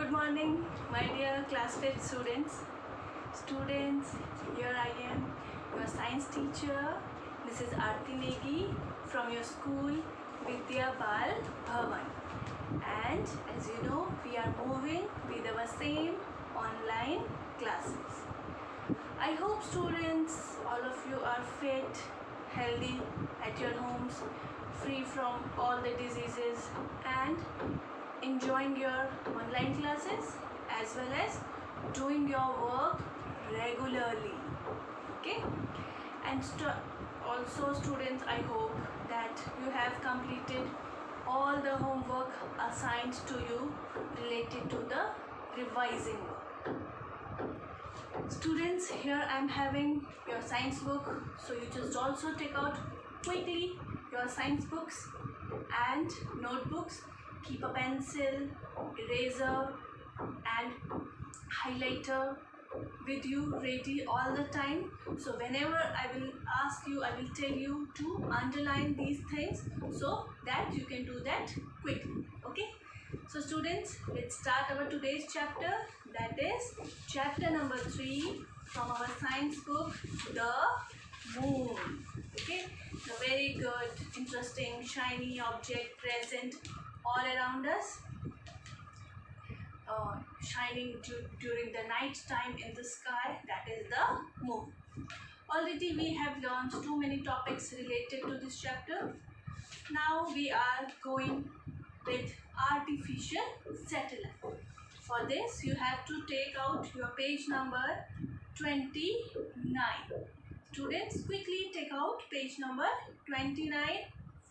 Good morning, my dear class 5th students. Students, here I am, your science teacher. This is Aarti Negi from your school Vidya Bal Bhavan. And as you know, we are moving with our same online classes. I hope students, all of you are fit, healthy at your homes, free from all the diseases and enjoying your online classes as well as doing your work regularly. Okay, and also students, I hope that you have completed all the homework assigned to you related to the revising work. Students, here I am having your science book, so you just also take out quickly your science books and notebooks. Keep a pencil, eraser and highlighter with you ready all the time. So whenever I will ask you, I will tell you to underline these things so that you can do that quickly. Okay, so students, let's start our today's chapter, that is chapter number 3 from our science book, the moon. Okay, the very good, interesting, shiny object present all around us, shining during the night time in the sky, that is the moon. Already we have learned too many topics related to this chapter. Now we are going with artificial satellite. For this you have to take out your page number 29. Students, quickly take out page number 29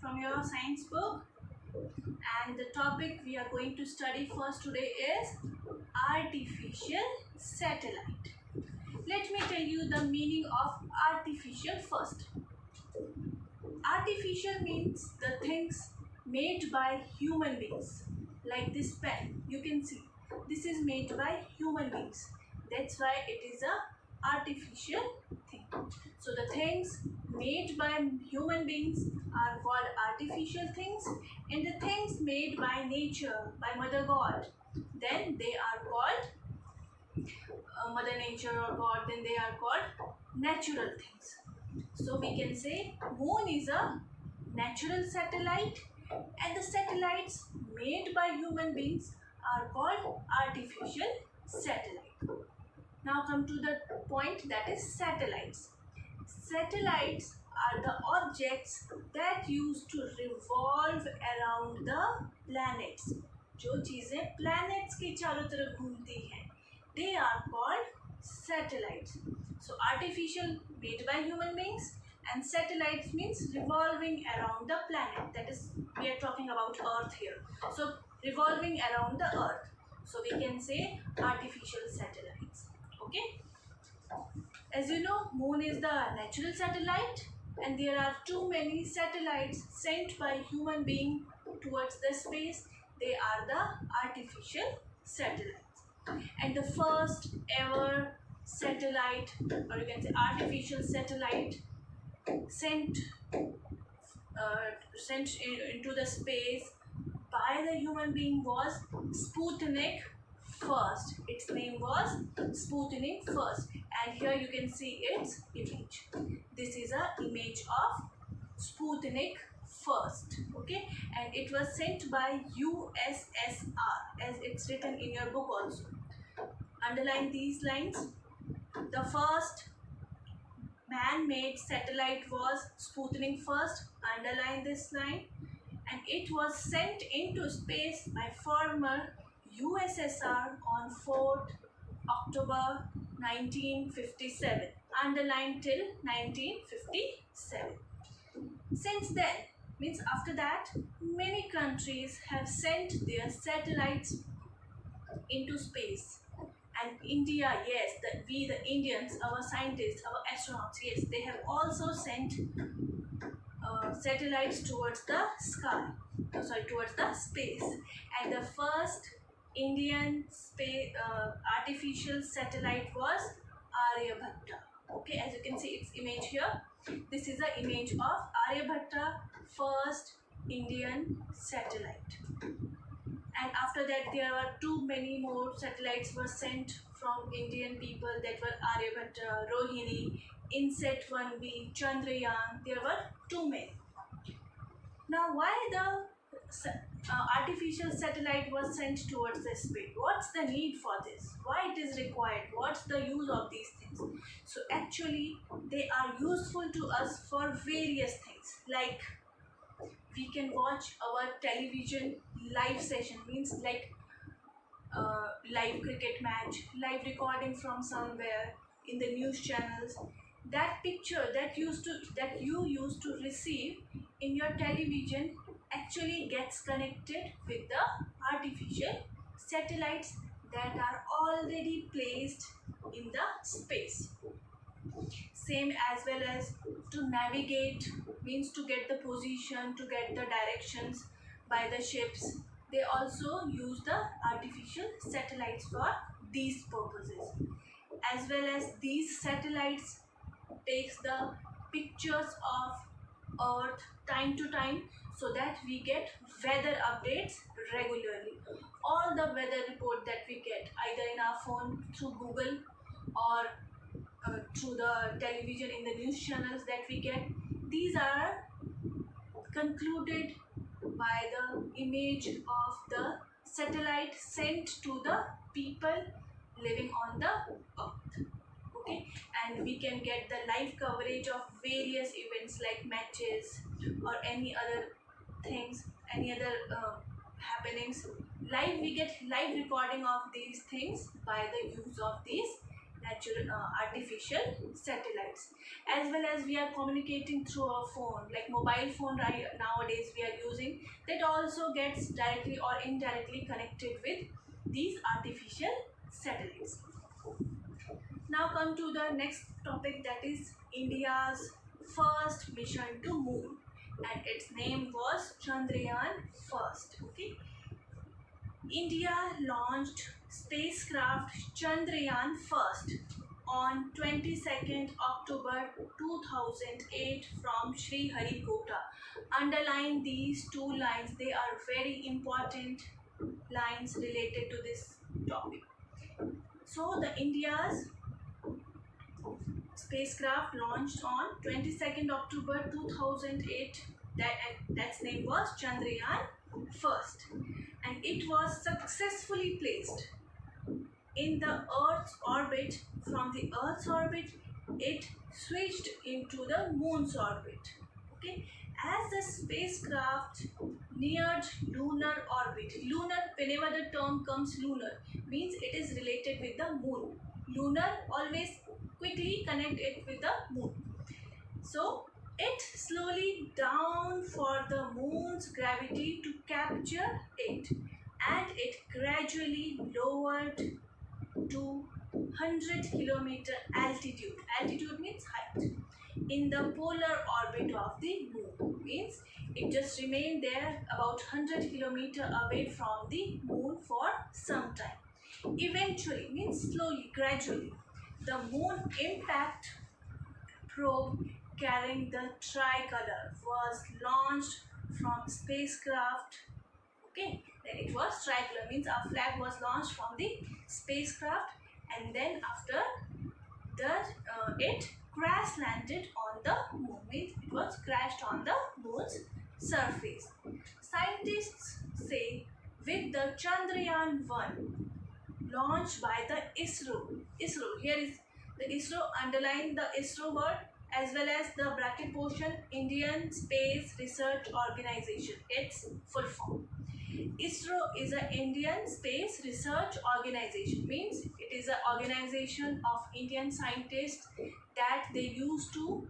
from your science book. And the topic we are going to study first today is artificial satellite. Let me tell you the meaning of artificial first. Artificial means the things made by human beings. Like this pen, you can see this is made by human beings. That's why it is a artificial thing. So the things made by human beings are called artificial things, and the things made by nature, by Mother God, then they are called Mother Nature or God, then they are called natural things. So we can say moon is a natural satellite and the satellites made by human beings are called artificial satellite. Now come to the point, that is satellites. Satellites are the objects that used to revolve around the planets. जो चीजें planets के चारों तरफ घूमती हैं, they are called satellites. So artificial made by human beings, and satellites means revolving around the planet. That is, we are talking about Earth here. So revolving around the Earth. So we can say artificial satellites. Okay. As you know, moon is the natural satellite and there are too many satellites sent by human being towards the space. They are the artificial satellites. And the first ever satellite, or you can say artificial satellite sent into the space by the human being was Sputnik first. Its name was Sputnik first, and here you can see its image. This is an image of Sputnik first. Okay, and it was sent by USSR, as it's written in your book also. Underline these lines. The first man-made satellite was Sputnik first. Underline this line. And it was sent into space by former USSR on 4th October 1957. Underline till 1957. Since then, means after that, many countries have sent their satellites into space. And India, yes, we the Indians, our scientists, our astronauts, yes, they have also sent satellites towards the sky, towards the space. And the first Indian space artificial satellite was Aryabhatta. Okay, as you can see its image here. This is the image of Aryabhatta, first Indian satellite. And after that there were too many more satellites were sent from Indian people, that were Aryabhatta, Rohini, Inset 1B, Chandrayaan. There were too many. Now, why the artificial satellite was sent towards the space? What's the need for this? Why it is required? What's the use of these things? So actually, they are useful to us for various things. Like we can watch our television live session, means like live cricket match, live recording from somewhere in the news channels. That picture that you used to receive in your television actually gets connected with the artificial satellites that are already placed in the space. Same as well as to navigate, means to get the position, to get the directions by the ships. They also use the artificial satellites for these purposes. As well as these satellites takes the pictures of earth time to time, so that we get weather updates regularly. All the weather report that we get either in our phone through Google, or through the television in the news channels that we get, these are concluded by the image of the satellite sent to the people living on the earth. Okay, and we can get the live coverage of various events like matches or any other things, any other happenings. Live, we get live recording of these things by the use of these natural artificial satellites. As well as we are communicating through our phone, like mobile phone right nowadays we are using, that also gets directly or indirectly connected with these artificial satellites. Now come to the next topic, that is India's first mission to moon, and its name was Chandrayaan first. Okay, India launched spacecraft Chandrayaan first on 22nd October 2008 from Sriharikota. Underline these two lines, they are very important lines related to this topic. So the India's spacecraft launched on 22nd October 2008, that's name was Chandrayaan first, and it was successfully placed in the Earth's orbit. From the Earth's orbit, it switched into the Moon's orbit. Okay, as the spacecraft neared lunar orbit, lunar, whenever the term comes lunar, means it is related with the moon. Lunar, always quickly connect it with the moon. So it slowly down for the moon's gravity to capture it, and it gradually lowered to 100-kilometer altitude. Altitude means height. In the polar orbit of the moon, means it just remained there about 100 kilometer away from the moon for some time. Eventually, means slowly, gradually, the moon impact probe carrying the tricolor was launched from spacecraft. Okay, then it was tricolor, means our flag was launched from the spacecraft, and then after it crash landed on the moon, means it was crashed on the moon's surface. Scientists say with the Chandrayaan 1 launched by the ISRO, here is the ISRO, underline the ISRO word, as well as the bracket portion, Indian Space Research Organization, its full form. ISRO is an Indian Space Research Organization, means it is an organization of Indian scientists that they use to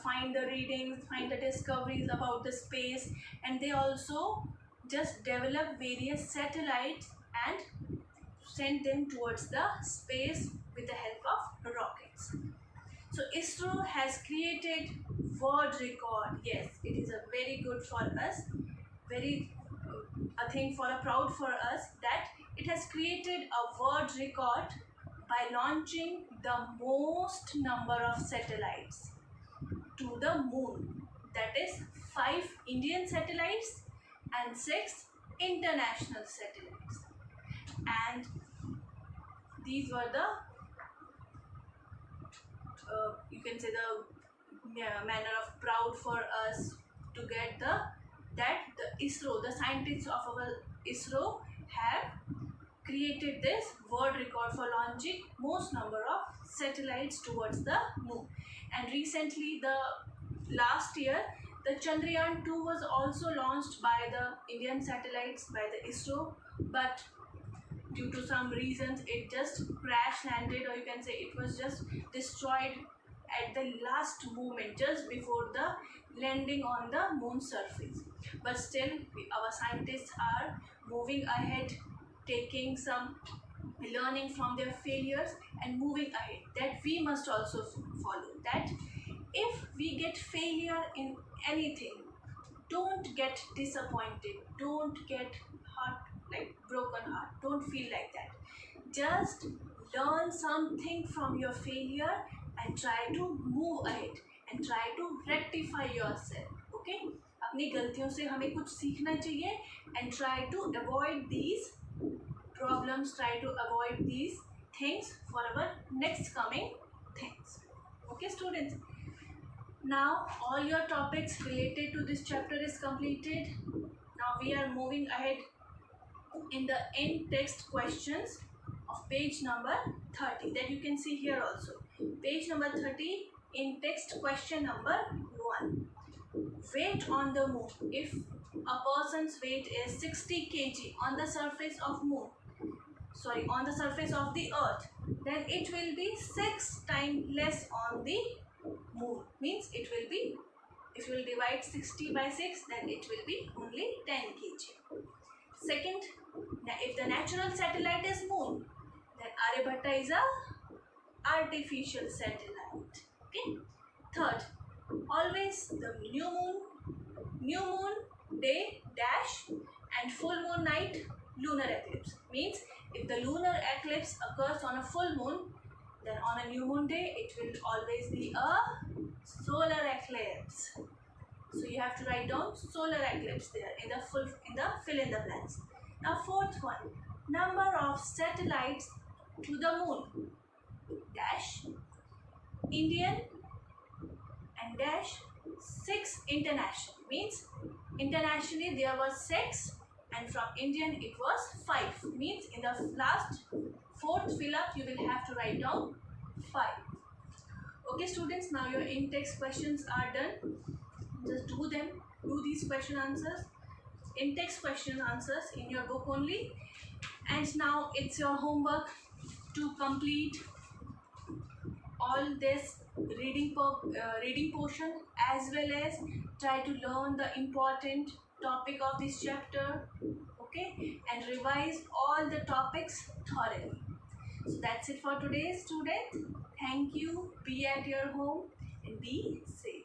find the readings, find the discoveries about the space, and they also just develop various satellites and send them towards the space with the help of rockets. So ISRO has created world record. Yes, it is a very good for us, very a thing for a proud for us, that it has created a world record by launching the most number of satellites to the moon, that is 5 Indian satellites and 6 international satellites, and these were the you can say the manner of proud for us to get the ISRO, the scientists of our ISRO have created this world record for launching most number of satellites towards the moon. And recently, the last year, the Chandrayaan 2 was also launched by the Indian satellites by the ISRO, but due to some reasons it just crash landed, or you can say it was just destroyed at the last moment just before the landing on the moon surface. But still our scientists are moving ahead, taking some learning from their failures and moving ahead. That we must also follow, that if we get failure in anything, don't get disappointed, don't get heart, like broken heart, don't feel like that. Just learn something from your failure and try to move ahead and try to rectify yourself. Okay, अपनी गलतियों से हमें कुछ सीखना चाहिए and try to avoid these problems, try to avoid these things for our next coming things. Okay students, now all your topics related to this chapter is completed. Now we are moving ahead in the in text questions of page number 30, that you can see here also. Page number 30, in text question number 1. Weight on the moon. If a person's weight is 60 kg on the surface of on the surface of the earth, then it will be 6 times less on the moon. Means it will be, if you will divide 60 by 6, then it will be only 10 kg. Second, if the natural satellite is moon, then Aryabhatta is a artificial satellite. Okay. Third, always the new moon day dash and full moon night lunar eclipse. Means if the lunar eclipse occurs on a full moon, then on a new moon day it will always be a solar eclipse. So you have to write down solar eclipse there in the fill in the blanks. Now fourth one, number of satellites to the moon dash Indian and dash 6 international. Means internationally there was 6 and from Indian it was 5. Means in the last fourth fill up you will have to write down 5. Okay students, now your in-text questions are done. Just do them, do these question answers, in-text question answers in your book only. And now it's your homework to complete all this reading portion, as well as try to learn the important topic of this chapter. Okay, and revise all the topics thoroughly. So that's it for today students. Thank you. Be at your home and be safe.